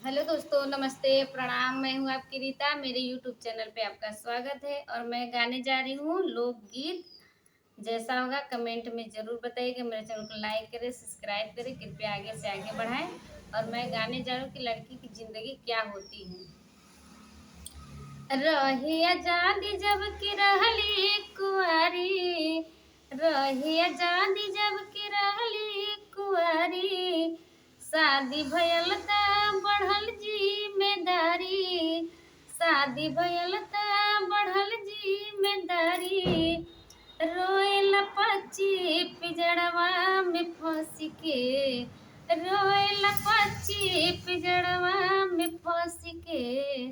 Hello दोस्तों, नमस्ते, प्रणाम। मैं हूँ आपकी रीता। मेरे यूट्यूब चैनल पे आपका स्वागत है और मैं गाने जा रही हूँ लोकगीत। जैसा होगा कमेंट में ज़रूर बताइएगा। मेरे चैनल को लाइक करें, सब्सक्राइब करें, कृपया आगे से आगे बढ़ाएं। और मैं गाने जा रही हूँ कि लड़की की ज़िंदगी क्या होती है। रही आजादी जब की रहली कुंवारी, रही आजादी जब की रहली कुंवारी, शादी भयल त बढ़ल जिम्मेदारी, शादी भयल त बढ़ल जिम्मेदारी, रोएला पक्षी पिजड़वा में फंस के, रोएला पक्षी पिजड़वा में फंस के,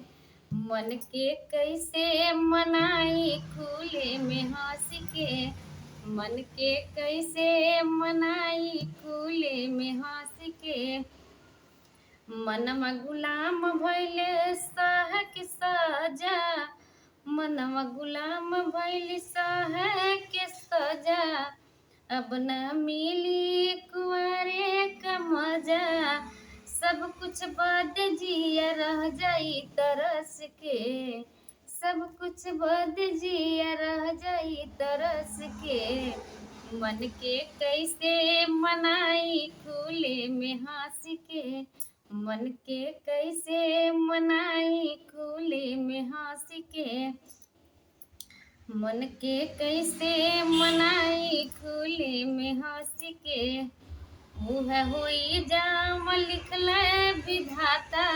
मन के कैसे मनाई खुले में हंस के, मन के कैसे मनाई खुले में हंस के, मनवा गुलाम भइले सह के सजा, मनवा गुलाम भइल सह के सजा, अब न मिली कुंवारे का मजा, सब कुछ बद जिया रह जाई तरस के, सब कुछ बद जिया रह जाई तरस के, मन के कैसे मनाई खुले में हंस के, मन के कैसे मनाई खुले में हंस के, मन के कैसे मनाई खुले में हंस के, मुँह होई जाम लिखल विधाता,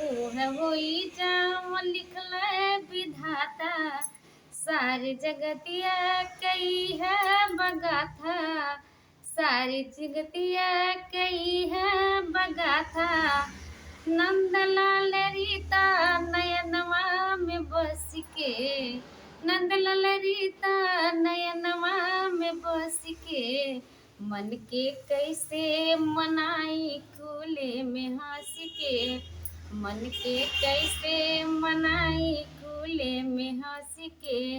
मुँह होई जाम लिखल विधाता, सारी जगतिया कई है बगाथा, सारी जगतिया कई है बगाथा, नंदलाल रीता नयनवा में बस के, नंदलाल रीता नयनवा में बस के, मन के कैसे मनाई खुले में हंस के, मन के कैसे मनाई खुले में हंस के।